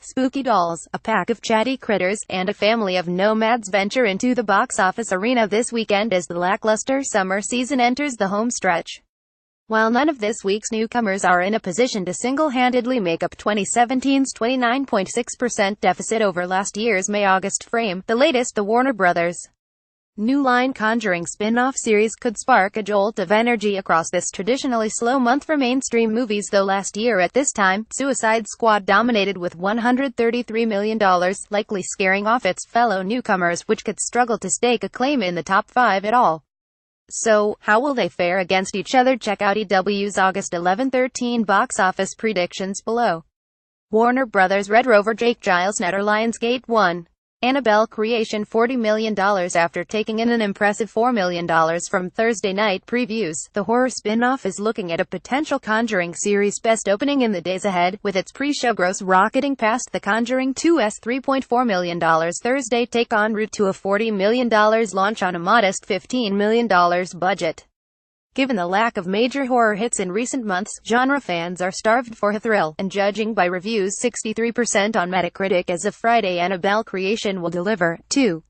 Spooky dolls, a pack of chatty critters, and a family of nomads venture into the box office arena this weekend as the lackluster summer season enters the home stretch. While none of this week's newcomers are in a position to single-handedly make up 2017's 29.6% deficit over last year's May-August frame, the latest, the Warner Brothers' New Line Conjuring spin-off series could spark a jolt of energy across this traditionally slow month for mainstream movies, though last year at this time, Suicide Squad dominated with $133 million, likely scaring off its fellow newcomers, which could struggle to stake a claim in the top 5 at all. So, how will they fare against each other? Check out EW's August 11-13 box office predictions below. Warner Brothers Red Rover Jake Giles Netter Lionsgate 1. Annabelle creation $40 million after taking in an impressive $4 million from Thursday night previews. The horror spin-off is looking at a potential Conjuring series best opening in the days ahead, with its pre-show gross rocketing past The Conjuring 2's $3.4 million Thursday take en route to a $40 million launch on a modest $15 million budget. Given the lack of major horror hits in recent months, genre fans are starved for a thrill, and judging by reviews 63% on Metacritic as of Friday, Annabelle creation will deliver, too.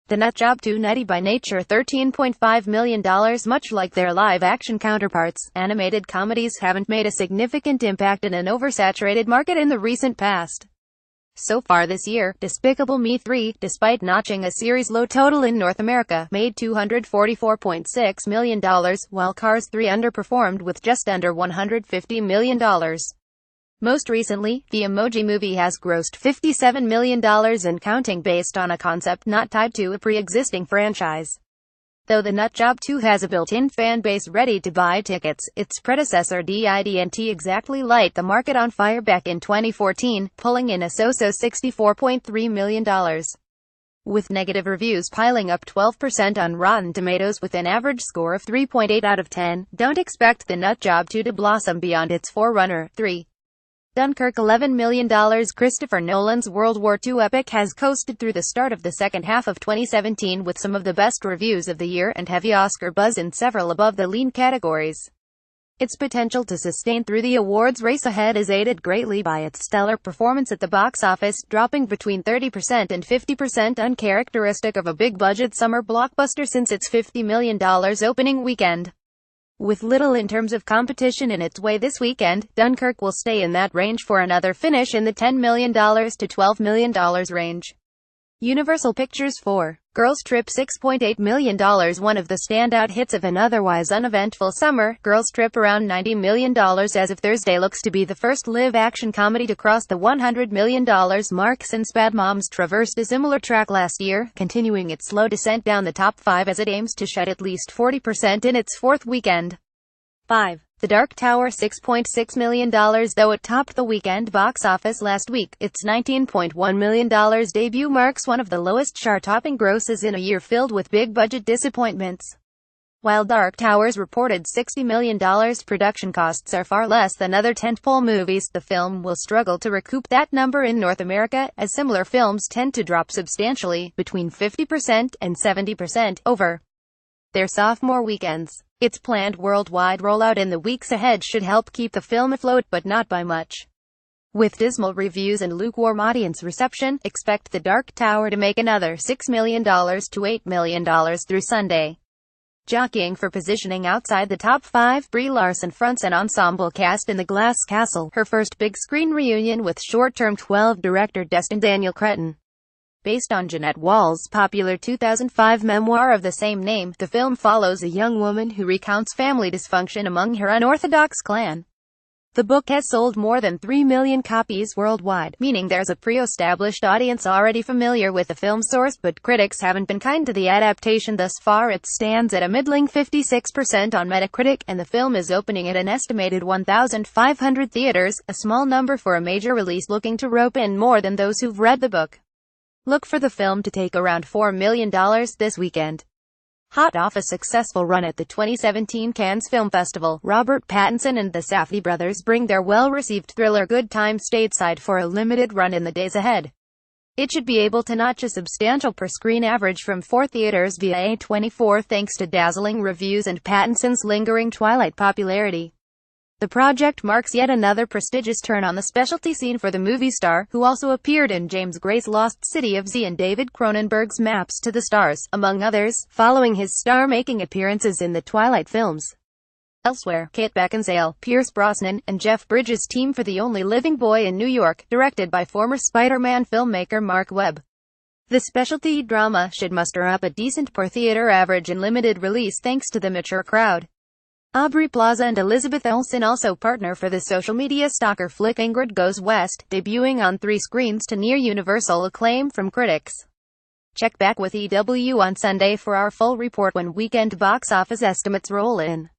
The nutjob, too nutty by nature, $13.5 million. Much like their live-action counterparts, animated comedies haven't made a significant impact in an oversaturated market in the recent past. So far this year, Despicable Me 3, despite notching a series low total in North America, made $244.6 million, while Cars 3 underperformed with just under $150 million. Most recently, the Emoji Movie has grossed $57 million and counting, based on a concept not tied to a pre-existing franchise. Though The Nutjob 2 has a built-in fan base ready to buy tickets, its predecessor didn't exactly light the market on fire back in 2014, pulling in a so-so $64.3 million. With negative reviews piling up 12% on Rotten Tomatoes with an average score of 3.8 out of 10, don't expect The Nutjob 2 to blossom beyond its forerunner, 3. Dunkirk $11 million. Christopher Nolan's World War II epic has coasted through the start of the second half of 2017 with some of the best reviews of the year and heavy Oscar buzz in several above-the-line categories. Its potential to sustain through the awards race ahead is aided greatly by its stellar performance at the box office, dropping between 30% and 50%, uncharacteristic of a big-budget summer blockbuster since its $50 million opening weekend. With little in terms of competition in its way this weekend, Dunkirk will stay in that range for another finish in the $10 million to $12 million range. Universal Pictures 4. Girls Trip $6.8 million. One of the standout hits of an otherwise uneventful summer, Girls Trip around $90 million as of Thursday looks to be the first live-action comedy to cross the $100 million mark since Bad Moms traversed a similar track last year, continuing its slow descent down the top 5 as it aims to shed at least 40% in its fourth weekend. 5. The Dark Tower $6.6 million. Though it topped the weekend box office last week, its $19.1 million debut marks one of the lowest chart-topping grosses in a year filled with big-budget disappointments. While Dark Tower's reported $60 million production costs are far less than other tentpole movies, the film will struggle to recoup that number in North America, as similar films tend to drop substantially, between 50% and 70%, over their sophomore weekends. Its planned worldwide rollout in the weeks ahead should help keep the film afloat, but not by much. With dismal reviews and lukewarm audience reception, expect The Dark Tower to make another $6 million to $8 million through Sunday. Jockeying for positioning outside the top 5, Brie Larson fronts an ensemble cast in The Glass Castle, her first big-screen reunion with short-term 12 director Destin Daniel Cretton. Based on Jeanette Wall's popular 2005 memoir of the same name, the film follows a young woman who recounts family dysfunction among her unorthodox clan. The book has sold more than 3 million copies worldwide, meaning there's a pre-established audience already familiar with the film's source, but critics haven't been kind to the adaptation thus far. It stands at a middling 56% on Metacritic, and the film is opening at an estimated 1,500 theaters, a small number for a major release looking to rope in more than those who've read the book. Look for the film to take around $4 million this weekend. Hot off a successful run at the 2017 Cannes Film Festival, Robert Pattinson and the Safdie brothers bring their well-received thriller Good Time stateside for a limited run in the days ahead. It should be able to notch a substantial per-screen average from 4 theaters via A24 thanks to dazzling reviews and Pattinson's lingering Twilight popularity. The project marks yet another prestigious turn on the specialty scene for the movie star, who also appeared in James Gray's Lost City of Z and David Cronenberg's Maps to the Stars, among others, following his star-making appearances in the Twilight films. Elsewhere, Kate Beckinsale, Pierce Brosnan, and Jeff Bridges team for The Only Living Boy in New York, directed by former Spider-Man filmmaker Mark Webb. The specialty drama should muster up a decent per-theater average in limited release thanks to the mature crowd. Aubrey Plaza and Elizabeth Olsen also partner for the social media stalker flick Ingrid Goes West, debuting on 3 screens to near universal acclaim from critics. Check back with EW on Sunday for our full report when weekend box office estimates roll in.